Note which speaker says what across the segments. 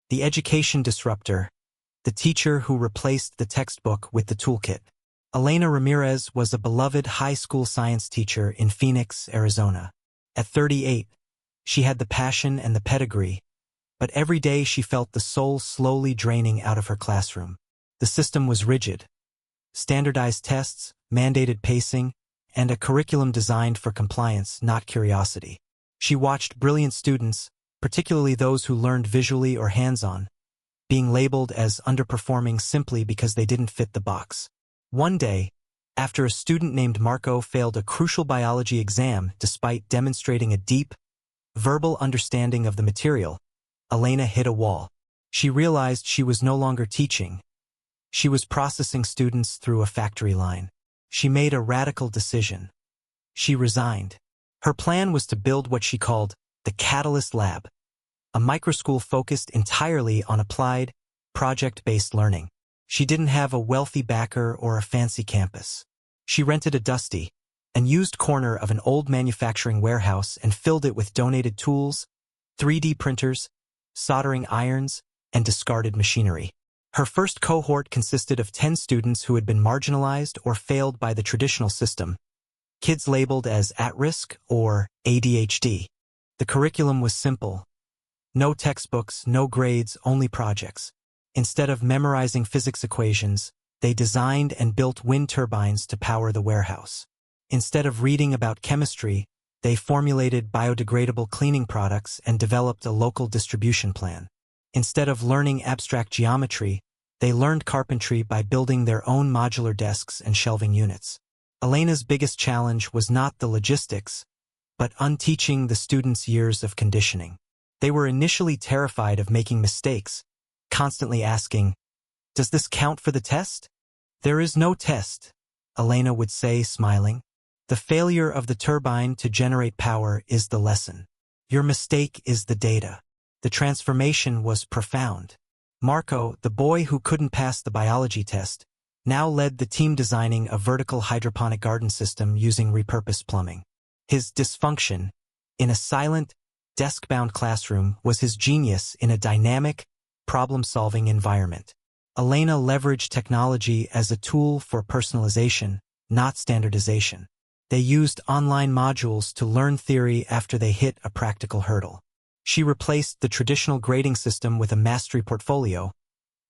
Speaker 1: The education disruptor, the teacher who replaced the textbook with the toolkit. Elena Ramirez was a beloved high school science teacher in Phoenix, Arizona. At 38, she had the passion and the pedigree, but every day she felt the soul slowly draining out of her classroom. The system was rigid. Standardized tests, mandated pacing, and a curriculum designed for compliance, not curiosity. She watched brilliant students, particularly those who learned visually or hands-on, being labeled as underperforming simply because they didn't fit the box. One day, after a student named Marco failed a crucial biology exam despite demonstrating a deep, verbal understanding of the material, Elena hit a wall. She realized she was no longer teaching. She was processing students through a factory line. She made a radical decision. She resigned. Her plan was to build what she called the Catalyst Lab, a microschool focused entirely on applied, project-based learning. She didn't have a wealthy backer or a fancy campus. She rented a dusty, unused corner of an old manufacturing warehouse and filled it with donated tools, 3D printers, soldering irons, and discarded machinery. Her first cohort consisted of 10 students who had been marginalized or failed by the traditional system, kids labeled as at-risk or ADHD. The curriculum was simple. No textbooks, no grades, only projects. Instead of memorizing physics equations, they designed and built wind turbines to power the warehouse. Instead of reading about chemistry, they formulated biodegradable cleaning products and developed a local distribution plan. Instead of learning abstract geometry, they learned carpentry by building their own modular desks and shelving units. Elena's biggest challenge was not the logistics, but unteaching the students' years of conditioning. They were initially terrified of making mistakes, constantly asking, "Does this count for the test?" "There is no test," Elena would say, smiling. "The failure of the turbine to generate power is the lesson. Your mistake is the data." The transformation was profound. Marco, the boy who couldn't pass the biology test, now led the team designing a vertical hydroponic garden system using repurposed plumbing. His dysfunction, in a silent, desk-bound classroom, was his genius in a dynamic, problem-solving environment. Elena leveraged technology as a tool for personalization, not standardization. They used online modules to learn theory after they hit a practical hurdle. She replaced the traditional grading system with a mastery portfolio,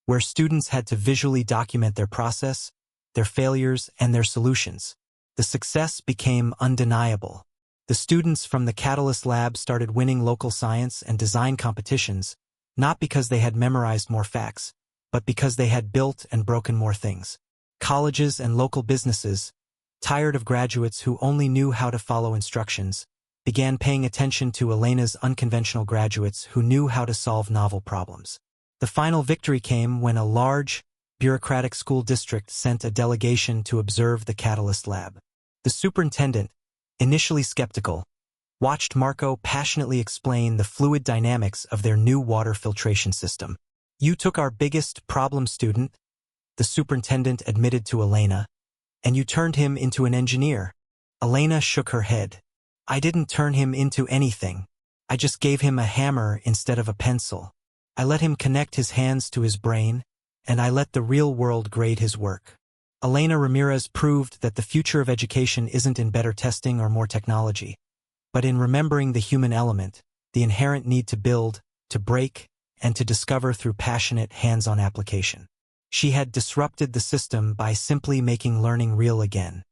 Speaker 1: where students had to visually document their process, their failures, and their solutions. The success became undeniable. The students from the Catalyst Lab started winning local science and design competitions, not because they had memorized more facts, but because they had built and broken more things. Colleges and local businesses, tired of graduates who only knew how to follow instructions, began paying attention to Elena's unconventional graduates who knew how to solve novel problems. The final victory came when a large, bureaucratic school district sent a delegation to observe the Catalyst Lab. The superintendent, initially skeptical, watched Marco passionately explain the fluid dynamics of their new water filtration system. "You took our biggest problem student," the superintendent admitted to Elena, "and you turned him into an engineer." Elena shook her head. "I didn't turn him into anything. I just gave him a hammer instead of a pencil. I let him connect his hands to his brain, and I let the real world grade his work." Elena Ramirez proved that the future of education isn't in better testing or more technology, but in remembering the human element, the inherent need to build, to break, and to discover through passionate, hands-on application. She had disrupted the system by simply making learning real again.